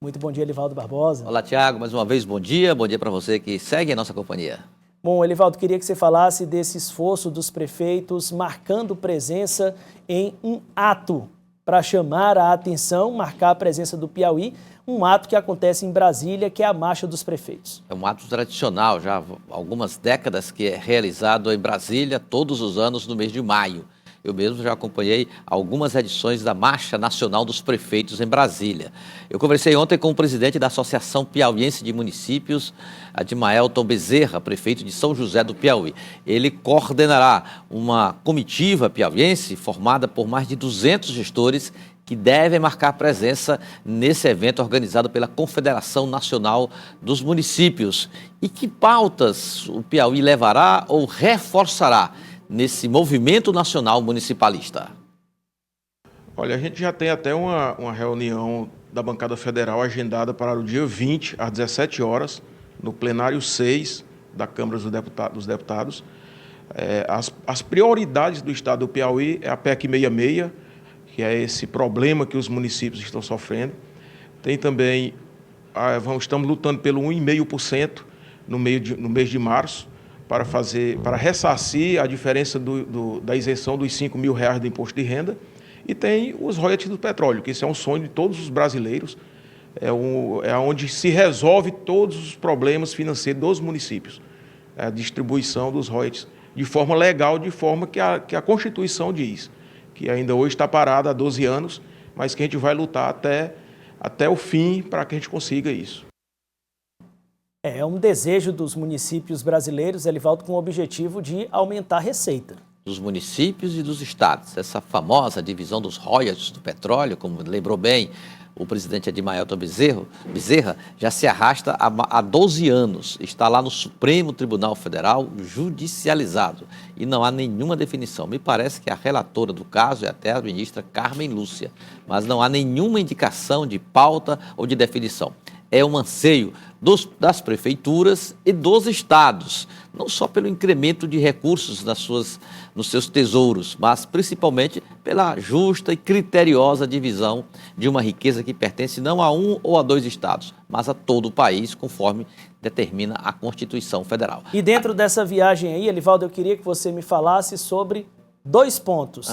Muito bom dia, Elivaldo Barbosa. Olá, Tiago. Mais uma vez, bom dia para você que segue a nossa companhia. Bom, Elivaldo, queria que você falasse desse esforço dos prefeitos marcando presença em um ato para chamar a atenção, marcar a presença do Piauí, um ato que acontece em Brasília, que é a Marcha dos Prefeitos. É um ato tradicional, já há algumas décadas que é realizado em Brasília todos os anos no mês de maio. Eu mesmo já acompanhei algumas edições da Marcha Nacional dos Prefeitos em Brasília. Eu conversei ontem com o presidente da Associação Piauiense de Municípios, Admaelton Bezerra, prefeito de São José do Piauí. Ele coordenará uma comitiva piauiense formada por mais de 200 gestores que devem marcar presença nesse evento organizado pela Confederação Nacional dos Municípios. E que pautas o Piauí levará ou reforçará nesse movimento nacional municipalista? Olha, a gente já tem até uma reunião da bancada federal agendada para o dia 20, às 17 horas, no plenário 6 da Câmara dos Deputados. As prioridades do Estado do Piauí é a PEC 66, que é esse problema que os municípios estão sofrendo. Tem também, estamos lutando pelo 1,5% no mês de março, para ressarcir a diferença da isenção dos R$5 mil do imposto de renda, e tem os royalties do petróleo, que isso é um sonho de todos os brasileiros, é onde se resolve todos os problemas financeiros dos municípios, a distribuição dos royalties de forma legal, de forma que a Constituição diz, que ainda hoje está parada há 12 anos, mas que a gente vai lutar até o fim para que a gente consiga isso. É um desejo dos municípios brasileiros, Elivaldo, com o objetivo de aumentar a receita. Dos municípios e dos estados. Essa famosa divisão dos royalties do petróleo, como lembrou bem o presidente Admaelton Bezerra, já se arrasta há 12 anos. Está lá no Supremo Tribunal Federal, judicializado. E não há nenhuma definição. Me parece que a relatora do caso é até a ministra Carmen Lúcia. Mas não há nenhuma indicação de pauta ou de definição. É um anseio das prefeituras e dos estados, não só pelo incremento de recursos nos seus tesouros, mas principalmente pela justa e criteriosa divisão de uma riqueza que pertence não a um ou a dois estados, mas a todo o país, conforme determina a Constituição Federal. E dentro dessa viagem aí, Elivaldo, eu queria que você me falasse sobre 2 pontos.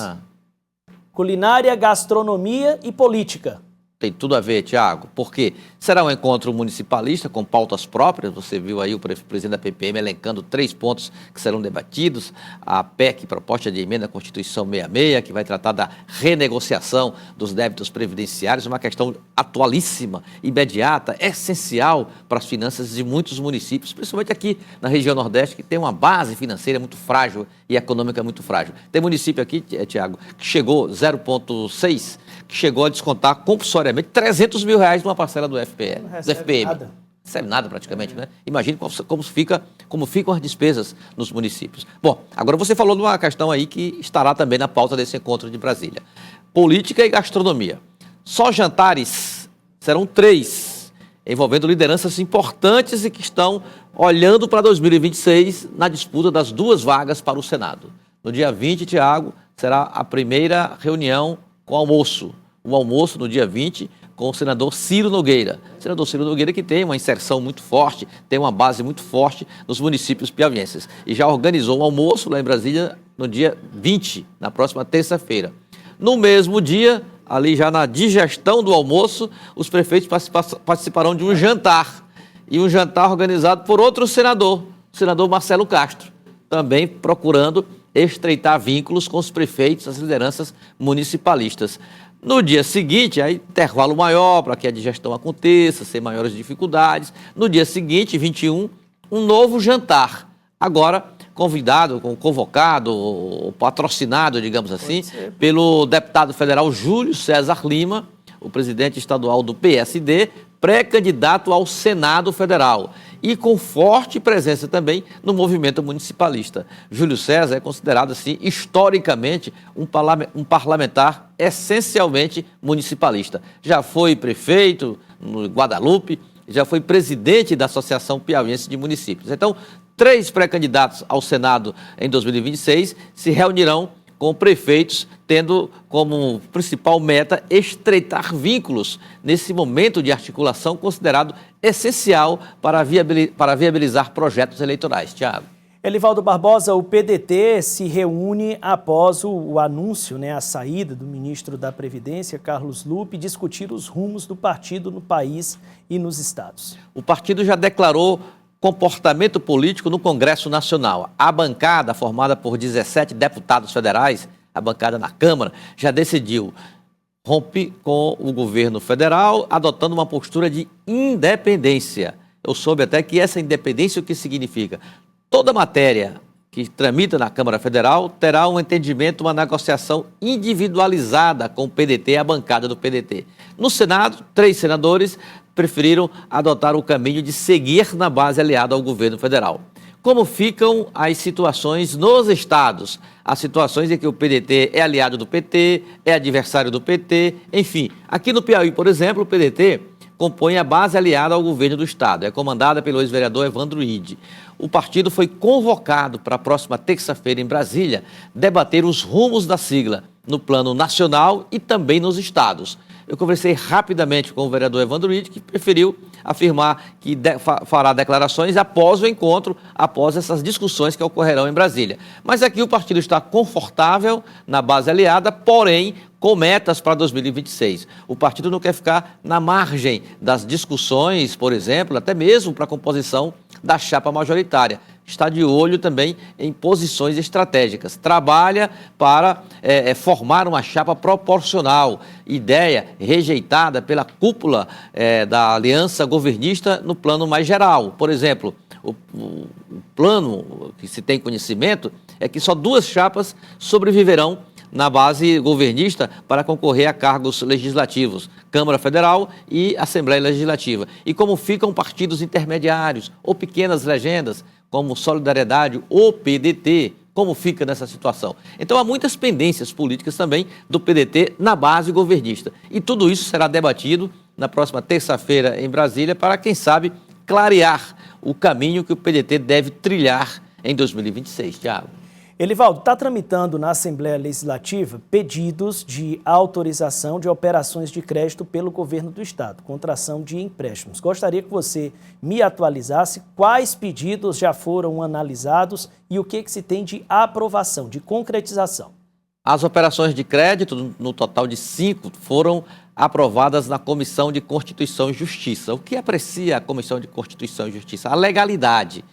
Culinária, gastronomia e política. Tem tudo a ver, Tiago, porque será um encontro municipalista com pautas próprias. Você viu aí o presidente da PPM elencando 3 pontos que serão debatidos. A PEC, proposta de emenda à Constituição 66, que vai tratar da renegociação dos débitos previdenciários, uma questão atualíssima, imediata, essencial para as finanças de muitos municípios, principalmente aqui na região Nordeste, que tem uma base financeira muito frágil e econômica muito frágil. Tem município aqui, Tiago, que chegou 0,6%, que chegou a descontar compulsoriamente R$300 mil numa parcela do FPM. Nada. Recebe nada praticamente, né? Imagine como ficam as despesas nos municípios. Bom, agora você falou de uma questão aí que estará também na pauta desse encontro de Brasília. Política e gastronomia. Só jantares, serão 3, envolvendo lideranças importantes e que estão olhando para 2026 na disputa das 2 vagas para o Senado. No dia 20, Tiago, será a primeira reunião com almoço. Um almoço no dia 20 com o senador Ciro Nogueira. O senador Ciro Nogueira que tem uma inserção muito forte, tem uma base muito forte nos municípios piauienses. E já organizou um almoço lá em Brasília no dia 20, na próxima terça-feira. No mesmo dia, ali já na digestão do almoço, os prefeitos participarão de um jantar. E um jantar organizado por outro senador, o senador Marcelo Castro, também procurando estreitar vínculos com os prefeitos, as lideranças municipalistas. No dia seguinte, aí intervalo maior para que a digestão aconteça, sem maiores dificuldades. No dia seguinte, 21, um novo jantar. Agora, convocado, ou patrocinado, digamos assim, pelo deputado federal Júlio César Lima, o presidente estadual do PSD, pré-candidato ao Senado Federal. E com forte presença também no movimento municipalista. Júlio César é considerado, assim, historicamente, um parlamentar essencialmente municipalista. Já foi prefeito no Guadalupe, já foi presidente da Associação Piauiense de Municípios. Então, 3 pré-candidatos ao Senado em 2026 se reunirão com prefeitos, tendo como principal meta estreitar vínculos nesse momento de articulação considerado essencial para viabilizar projetos eleitorais. Tiago. Elivaldo Barbosa, o PDT se reúne após o anúncio, a saída do ministro da Previdência, Carlos Lupe, discutir os rumos do partido no país e nos estados. O partido já declarou comportamento político no Congresso Nacional. A bancada, formada por 17 deputados federais, a bancada na Câmara, já decidiu romper com o governo federal, adotando uma postura de independência. Eu soube até que essa independência, o que significa? Toda matéria que tramita na Câmara Federal terá um entendimento, uma negociação individualizada com o PDT, a bancada do PDT. No Senado, 3 senadores preferiram adotar o caminho de seguir na base aliada ao governo federal. Como ficam as situações nos estados? As situações em que o PDT é aliado do PT, é adversário do PT, enfim. Aqui no Piauí, por exemplo, o PDT compõe a base aliada ao governo do estado. É comandada pelo ex-vereador Evandro Ide. O partido foi convocado para a próxima terça-feira em Brasília debater os rumos da sigla no plano nacional e também nos estados. Eu conversei rapidamente com o vereador Evandro Ide, que preferiu afirmar que fará declarações após o encontro, após essas discussões que ocorrerão em Brasília. Mas aqui o partido está confortável na base aliada, porém com metas para 2026. O partido não quer ficar na margem das discussões, por exemplo, até mesmo para a composição da chapa majoritária. Está de olho também em posições estratégicas. Trabalha para formar uma chapa proporcional, ideia rejeitada pela cúpula da aliança governista no plano mais geral. Por exemplo, o plano que se tem conhecimento é que só 2 chapas sobreviverão na base governista para concorrer a cargos legislativos, Câmara Federal e Assembleia Legislativa. E como ficam partidos intermediários ou pequenas legendas, como Solidariedade ou PDT, como fica nessa situação? Então há muitas pendências políticas também do PDT na base governista. E tudo isso será debatido na próxima terça-feira em Brasília para, quem sabe, clarear o caminho que o PDT deve trilhar em 2026. Tiago. Elivaldo, está tramitando na Assembleia Legislativa pedidos de autorização de operações de crédito pelo governo do estado, contração de empréstimos. Gostaria que você me atualizasse quais pedidos já foram analisados e o que se tem de aprovação, de concretização. As operações de crédito, no total de 5, foram aprovadas na Comissão de Constituição e Justiça. O que aprecia a Comissão de Constituição e Justiça? A legalidade.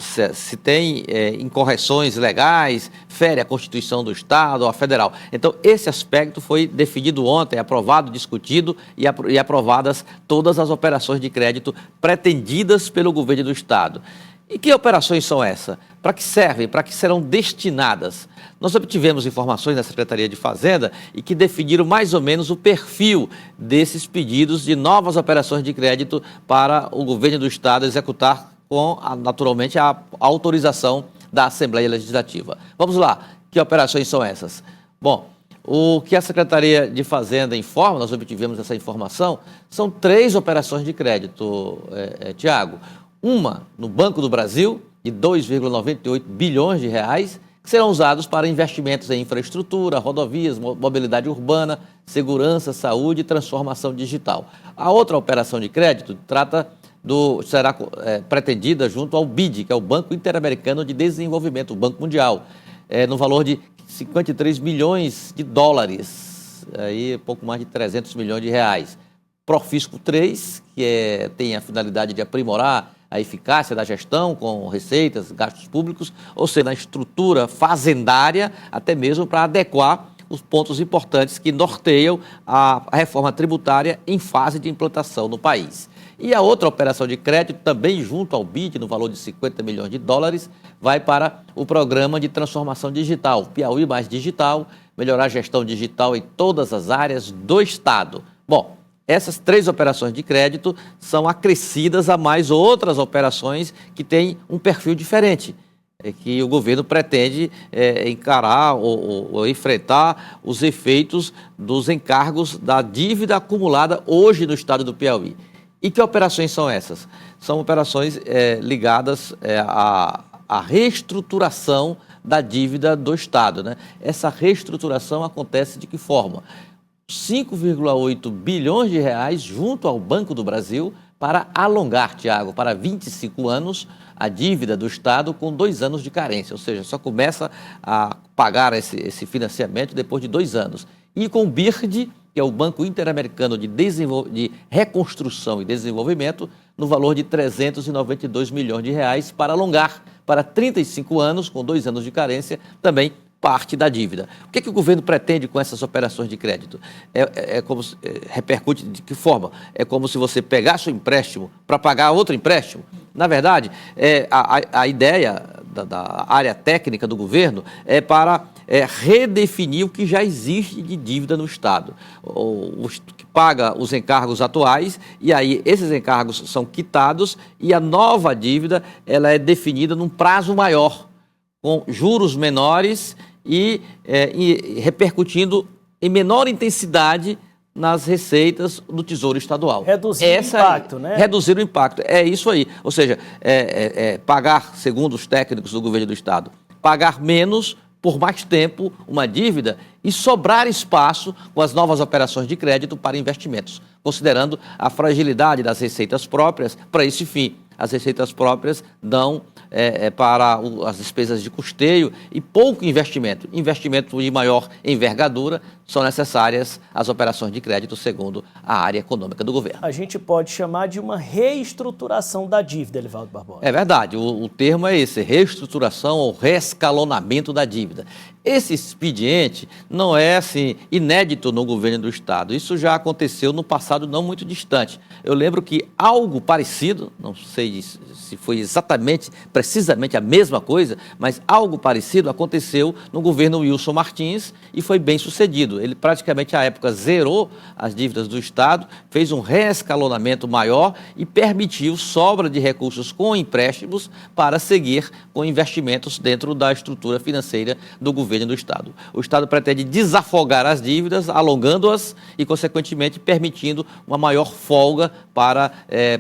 Se tem incorreções legais, fere a Constituição do Estado ou a federal. Então, esse aspecto foi definido ontem, aprovado, discutido e aprovadas todas as operações de crédito pretendidas pelo governo do Estado. E que operações são essas? Para que servem? Para que serão destinadas? Nós obtivemos informações da Secretaria de Fazenda e que definiram mais ou menos o perfil desses pedidos de novas operações de crédito para o governo do Estado executar com, naturalmente, a autorização da Assembleia Legislativa. Vamos lá, que operações são essas? Bom, o que a Secretaria de Fazenda informa, nós obtivemos essa informação, são 3 operações de crédito, Tiago. Uma no Banco do Brasil, de 2,98 bilhões de reais, que serão usados para investimentos em infraestrutura, rodovias, mobilidade urbana, segurança, saúde e transformação digital. A outra operação de crédito será pretendida junto ao BID, que é o Banco Interamericano de Desenvolvimento, o Banco Mundial, no valor de 53 milhões de dólares, aí pouco mais de 300 milhões de reais. Profisco 3, que tem a finalidade de aprimorar a eficácia da gestão com receitas, gastos públicos, ou seja, na estrutura fazendária, até mesmo para adequar os pontos importantes que norteiam a reforma tributária em fase de implantação no país. E a outra operação de crédito, também junto ao BID, no valor de 50 milhões de dólares, vai para o Programa de Transformação Digital, Piauí Mais Digital, melhorar a gestão digital em todas as áreas do Estado. Bom, essas 3 operações de crédito são acrescidas a mais outras operações que têm um perfil diferente, que o governo pretende encarar ou enfrentar os efeitos dos encargos da dívida acumulada hoje no estado do Piauí. E que operações são essas? São operações ligadas à reestruturação da dívida do Estado, né? Essa reestruturação acontece de que forma? 5,8 bilhões de reais junto ao Banco do Brasil para alongar, Tiago, para 25 anos a dívida do Estado com 2 anos de carência, ou seja, só começa a pagar esse financiamento depois de 2 anos. E com o BIRD, que é o Banco Interamericano de Reconstrução e Desenvolvimento, no valor de 392 milhões de reais para alongar para 35 anos, com 2 anos de carência, também parte da dívida. O que o governo pretende com essas operações de crédito? Repercute de que forma? É como se você pegasse o empréstimo para pagar outro empréstimo? Na verdade, a ideia da área técnica do governo é para redefinir o que já existe de dívida no Estado. Que paga os encargos atuais, e aí esses encargos são quitados e a nova dívida ela é definida num prazo maior, com juros menores e repercutindo em menor intensidade nas receitas do Tesouro Estadual. Reduzir o impacto, né? Reduzir o impacto, é isso aí. Ou seja, pagar, segundo os técnicos do governo do Estado, pagar menos por mais tempo uma dívida e sobrar espaço com as novas operações de crédito para investimentos, considerando a fragilidade das receitas próprias para esse fim. As receitas próprias dão para as despesas de custeio e pouco investimento. Investimento de maior envergadura são necessárias as operações de crédito, segundo a área econômica do governo. A gente pode chamar de uma reestruturação da dívida, Elivaldo Barbosa. É verdade, o termo é esse, reestruturação ou reescalonamento da dívida. Esse expediente não é assim inédito no governo do Estado. Isso já aconteceu no passado não muito distante. Eu lembro que algo parecido, não sei se foi precisamente a mesma coisa, mas algo parecido aconteceu no governo Wilson Martins e foi bem sucedido. Ele praticamente à época zerou as dívidas do Estado, fez um reescalonamento maior e permitiu sobra de recursos com empréstimos para seguir com investimentos dentro da estrutura financeira do governo do Estado. O Estado pretende desafogar as dívidas, alongando-as e, consequentemente, permitindo uma maior folga para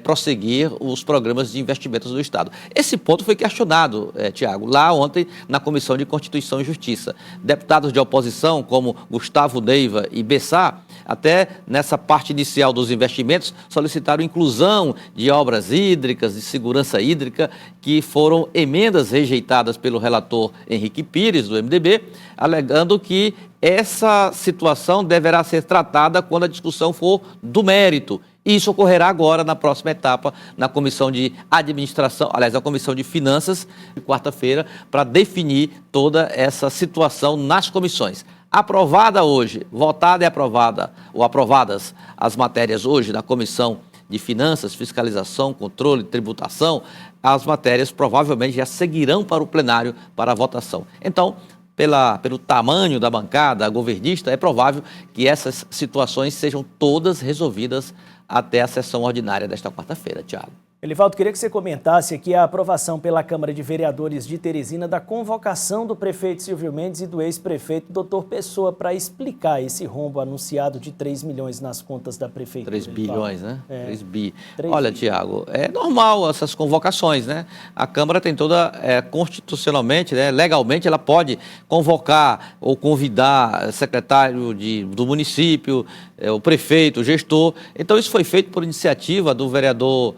prosseguir os programas de investimentos do Estado. Esse ponto foi questionado, Tiago, lá ontem na Comissão de Constituição e Justiça. Deputados de oposição, como Gustavo Neiva e Bessá, até nessa parte inicial dos investimentos, solicitaram inclusão de obras hídricas, de segurança hídrica, que foram emendas rejeitadas pelo relator Henrique Pires, do MDB, alegando que essa situação deverá ser tratada quando a discussão for do mérito. E isso ocorrerá agora na próxima etapa, na Comissão de Administração, aliás, na Comissão de Finanças, de quarta-feira, para definir toda essa situação nas comissões. Aprovada hoje, votada e aprovada, ou aprovadas as matérias hoje da Comissão de Finanças, Fiscalização, Controle, Tributação, as matérias provavelmente já seguirão para o plenário para a votação. Então, pelo tamanho da bancada governista, é provável que essas situações sejam todas resolvidas até a sessão ordinária desta quarta-feira, Tiago. Elivaldo, queria que você comentasse aqui a aprovação pela Câmara de Vereadores de Teresina da convocação do prefeito Silvio Mendes e do ex-prefeito Dr. Pessoa para explicar esse rombo anunciado de 3 milhões nas contas da prefeitura. 3 bilhões, né? 3 bi. 3 Olha, bi. Tiago, é normal essas convocações, né? A Câmara tem toda, constitucionalmente, né, legalmente, ela pode convocar ou convidar secretário do município, o prefeito, o gestor. Então, isso foi feito por iniciativa do vereador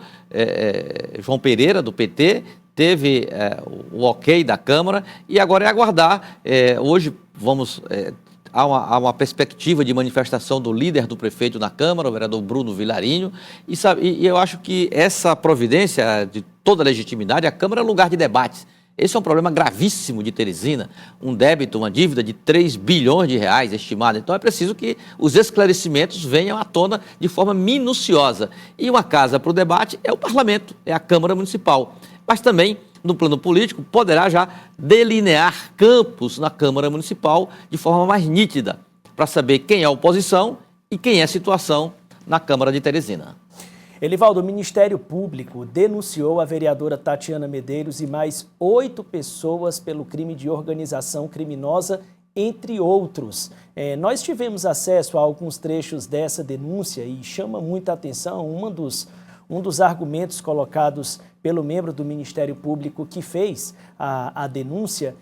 João Pereira, do PT, teve o ok da Câmara e agora é aguardar. Hoje há uma perspectiva de manifestação do líder do prefeito na Câmara, o vereador Bruno Vilarinho, e eu acho que essa providência de toda legitimidade, a Câmara é lugar de debates. Esse é um problema gravíssimo de Teresina, um débito, uma dívida de 3 bilhões de reais estimada. Então é preciso que os esclarecimentos venham à tona de forma minuciosa. E uma casa para o debate é o Parlamento, é a Câmara Municipal. Mas também, no plano político, poderá já delinear campos na Câmara Municipal de forma mais nítida, para saber quem é a oposição e quem é a situação na Câmara de Teresina. Elivaldo, o Ministério Público denunciou a vereadora Tatiana Medeiros e mais 8 pessoas pelo crime de organização criminosa, entre outros. Nós tivemos acesso a alguns trechos dessa denúncia e chama muita atenção um dos argumentos colocados pelo membro do Ministério Público que fez a denúncia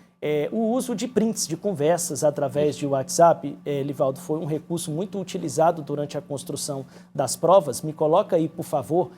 o uso de prints, de conversas através de WhatsApp, Livaldo, foi um recurso muito utilizado durante a construção das provas. Me coloca aí, por favor,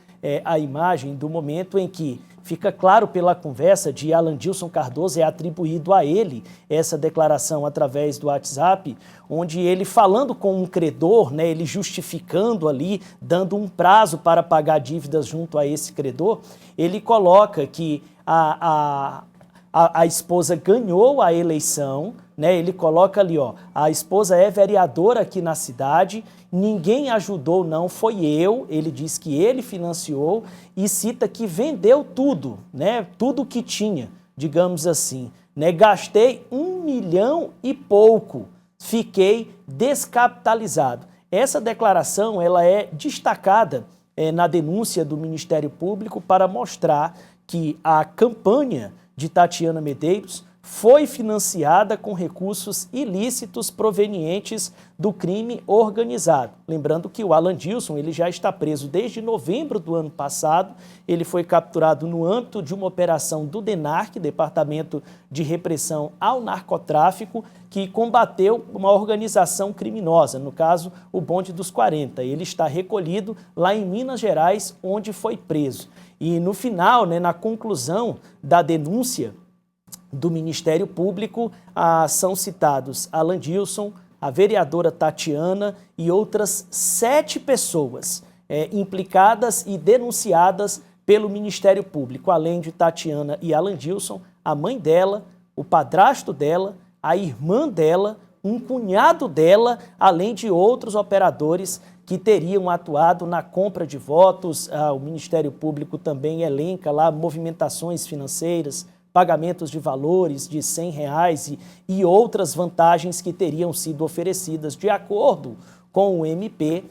a imagem do momento em que fica claro pela conversa de Alandilson Cardoso, é atribuído a ele essa declaração através do WhatsApp, onde ele falando com um credor, né, ele justificando ali, dando um prazo para pagar dívidas junto a esse credor, ele coloca que a esposa ganhou a eleição, né? Ele coloca ali, ó, a esposa é vereadora aqui na cidade, ninguém ajudou não, foi eu, ele diz que ele financiou e cita que vendeu tudo, né? Tudo que tinha, digamos assim, né? Gastei 1 milhão e pouco, fiquei descapitalizado. Essa declaração, ela é destacada na denúncia do Ministério Público para mostrar que a campanha de Tatiana Medeiros foi financiada com recursos ilícitos provenientes do crime organizado. Lembrando que o Alandilson, ele já está preso desde novembro do ano passado. Ele foi capturado no âmbito de uma operação do DENARC, Departamento de Repressão ao Narcotráfico, que combateu uma organização criminosa, no caso, o Bonde dos 40. Ele está recolhido lá em Minas Gerais, onde foi preso. E no final, né, na conclusão da denúncia do Ministério Público, são citados Alandilson, a vereadora Tatiana e outras 7 pessoas implicadas e denunciadas pelo Ministério Público, além de Tatiana e Alandilson, a mãe dela, o padrasto dela, a irmã dela, um cunhado dela, além de outros operadores que teriam atuado na compra de votos. O Ministério Público também elenca lá movimentações financeiras, pagamentos de valores de R$100 e outras vantagens que teriam sido oferecidas de acordo com o MP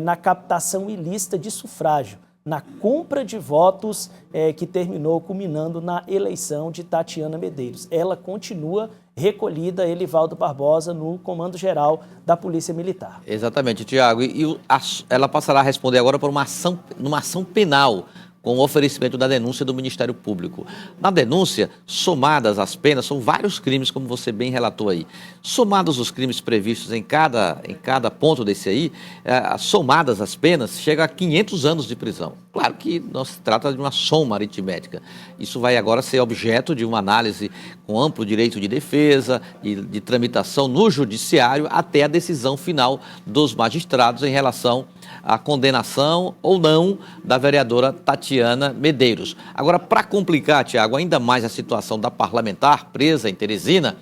na captação ilícita de sufrágio, na compra de votos que terminou culminando na eleição de Tatiana Medeiros. Ela continua recolhida, Elivaldo Barbosa, no Comando Geral da Polícia Militar. Exatamente, Tiago. Ela passará a responder agora por numa ação penal, com o oferecimento da denúncia do Ministério Público. Na denúncia, somadas as penas, são vários crimes, como você bem relatou aí. Somados os crimes previstos em cada ponto desse aí, somadas as penas, chega a 500 anos de prisão. Claro que não se trata de uma soma aritmética. Isso vai agora ser objeto de uma análise com amplo direito de defesa e de tramitação no judiciário até a decisão final dos magistrados em relação à condenação ou não da vereadora Tatiana Medeiros. Agora, para complicar, Tiago, ainda mais a situação da parlamentar presa em Teresina,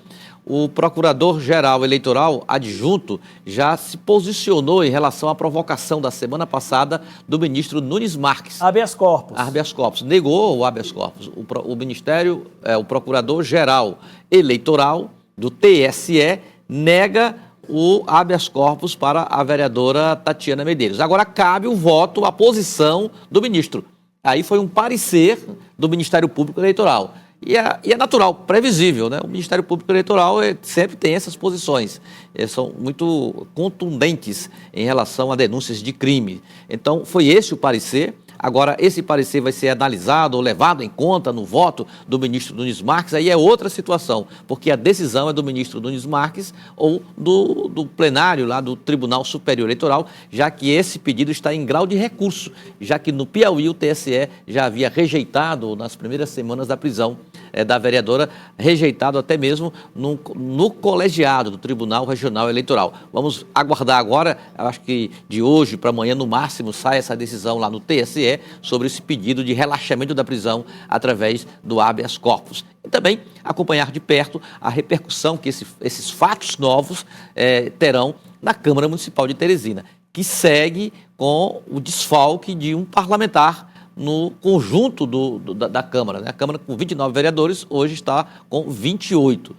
o Procurador-Geral Eleitoral adjunto já se posicionou em relação à provocação da semana passada do ministro Nunes Marques. Habeas corpus. Habeas corpus. Negou o habeas corpus. O Ministério, o Procurador-Geral Eleitoral do TSE nega o habeas corpus para a vereadora Tatiana Medeiros. Agora cabe o voto, a posição do ministro. Aí foi um parecer do Ministério Público Eleitoral. E é natural, previsível, né? O Ministério Público Eleitoral sempre tem essas posições. São muito contundentes em relação a denúncias de crime. Então, foi esse o parecer. Agora, esse parecer vai ser analisado ou levado em conta no voto do ministro Nunes Marques, aí é outra situação, porque a decisão é do ministro Nunes Marques ou do plenário lá do Tribunal Superior Eleitoral, já que esse pedido está em grau de recurso, já que no Piauí o TSE já havia rejeitado nas primeiras semanas da prisão da vereadora, rejeitado até mesmo no colegiado do Tribunal Regional Eleitoral. Vamos aguardar agora, eu acho que de hoje para amanhã, no máximo, sai essa decisão lá no TSE sobre esse pedido de relaxamento da prisão através do habeas corpus. E também acompanhar de perto a repercussão que esses fatos novos terão na Câmara Municipal de Teresina, que segue com o desfalque de um parlamentar no conjunto da Câmara, né? A Câmara com 29 vereadores, hoje está com 28.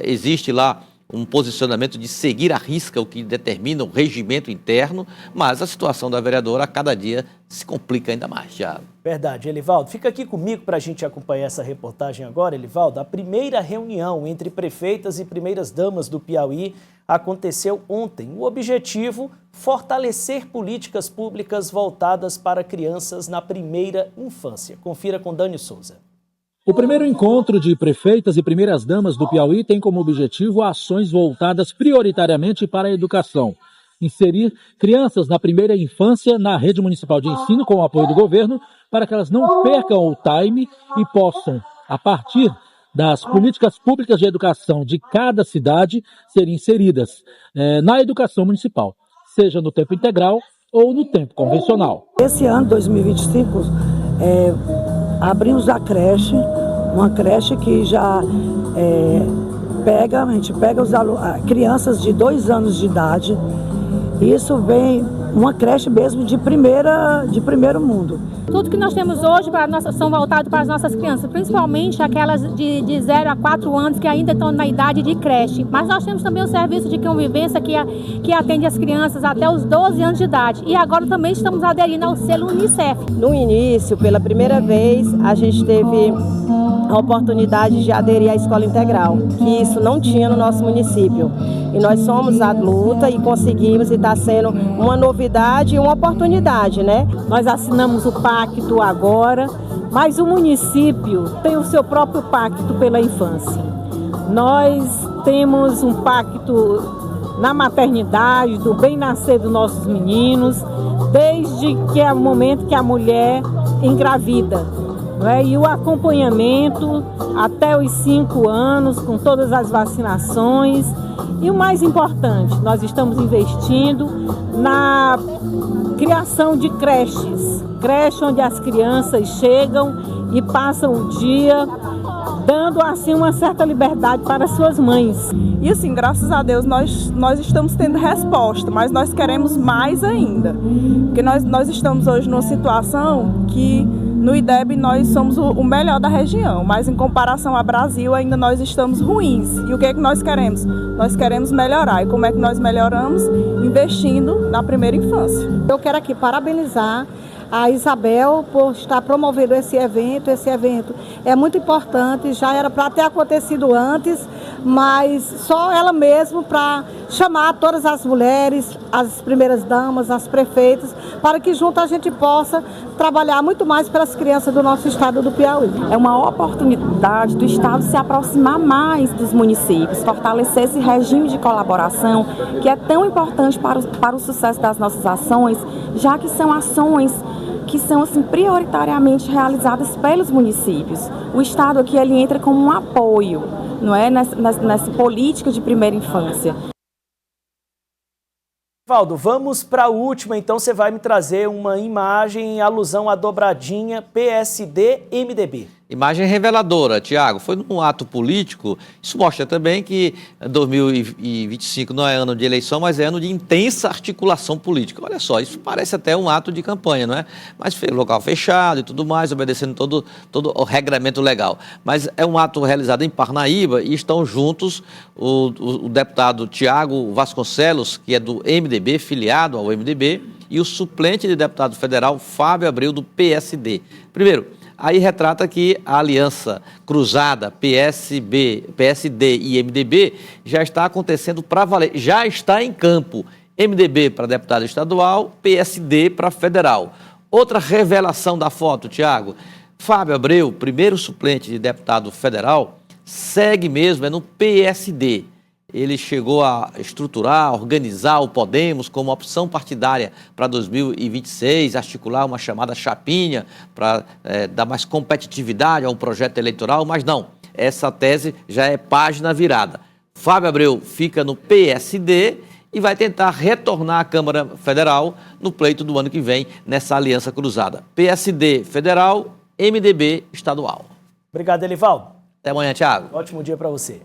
Existe lá um posicionamento de seguir à risca o que determina o regimento interno, mas a situação da vereadora a cada dia se complica ainda mais, Thiago. Verdade, Elivaldo. Fica aqui comigo para a gente acompanhar essa reportagem agora, Elivaldo. A primeira reunião entre prefeitas e primeiras damas do Piauí aconteceu ontem. O objetivo, fortalecer políticas públicas voltadas para crianças na primeira infância. Confira com Dani Souza. O primeiro encontro de prefeitas e primeiras-damas do Piauí tem como objetivo ações voltadas prioritariamente para a educação. Inserir crianças na primeira infância na rede municipal de ensino com o apoio do governo para que elas não percam o time e possam, a partir das políticas públicas de educação de cada cidade, serem inseridas na educação municipal, seja no tempo integral ou no tempo convencional. Esse ano, 2025, abrimos a creche, uma creche que já a gente pega crianças de 2 anos de idade. Isso vem uma creche mesmo de primeiro mundo. Tudo que nós temos hoje são voltados para as nossas crianças, principalmente aquelas de 0 a 4 anos que ainda estão na idade de creche. Mas nós temos também o serviço de convivência que atende as crianças até os 12 anos de idade. E agora também estamos aderindo ao selo Unicef. No início, pela primeira vez, a gente teve a oportunidade de aderir à escola integral, que isso não tinha no nosso município. E nós somos a luta e conseguimos, e está sendo uma novidade e uma oportunidade, né? Nós assinamos o pacto agora, mas o município tem o seu próprio pacto pela infância. Nós temos um pacto na maternidade, do bem nascer dos nossos meninos, desde que é o momento que a mulher engravida. E o acompanhamento até os 5 anos, com todas as vacinações. E o mais importante, nós estamos investindo na criação de creches onde as crianças chegam e passam o dia, dando assim uma certa liberdade para suas mães. E assim, graças a Deus, nós estamos tendo resposta, mas nós queremos mais ainda. Porque nós estamos hoje numa situação que no IDEB nós somos o melhor da região, mas em comparação ao Brasil ainda nós estamos ruins. E o que é que nós queremos? Nós queremos melhorar. E como é que nós melhoramos? Investindo na primeira infância. Eu quero aqui parabenizar a Isabel por estar promovendo esse evento. Esse evento é muito importante, já era para ter acontecido antes, mas só ela mesma para chamar todas as mulheres, as primeiras damas, as prefeitas, para que junto a gente possa trabalhar muito mais pelas crianças do nosso estado do Piauí. É uma oportunidade do estado se aproximar mais dos municípios, fortalecer esse regime de colaboração que é tão importante para o sucesso das nossas ações, já que são ações que são assim, prioritariamente realizadas pelos municípios. O estado aqui ele entra como um apoio, não é, nessa política de primeira infância. Valdo, vamos para a última, então você vai me trazer uma imagem em alusão à dobradinha PSD-MDB. Imagem reveladora, Tiago, foi num ato político. Isso mostra também que 2025 não é ano de eleição, mas é ano de intensa articulação política. Olha só, isso parece até um ato de campanha, não é? Mas local fechado e tudo mais, obedecendo todo o regramento legal. Mas é um ato realizado em Parnaíba e estão juntos o deputado Tiago Vasconcelos, que é do MDB, filiado ao MDB, e o suplente de deputado federal Fábio Abreu, do PSD. Primeiro, aí retrata que a aliança cruzada PSD e MDB já está acontecendo para valer, já está em campo. MDB para deputado estadual, PSD para federal. Outra revelação da foto, Tiago, Fábio Abreu, primeiro suplente de deputado federal, segue mesmo, no PSD. Ele chegou a estruturar, organizar o Podemos como opção partidária para 2026, articular uma chamada chapinha para dar mais competitividade a um projeto eleitoral, mas não, essa tese já é página virada. Fábio Abreu fica no PSD e vai tentar retornar à Câmara Federal no pleito do ano que vem, nessa aliança cruzada. PSD federal, MDB estadual. Obrigado, Elivaldo. Até amanhã, Tiago. Ótimo dia para você.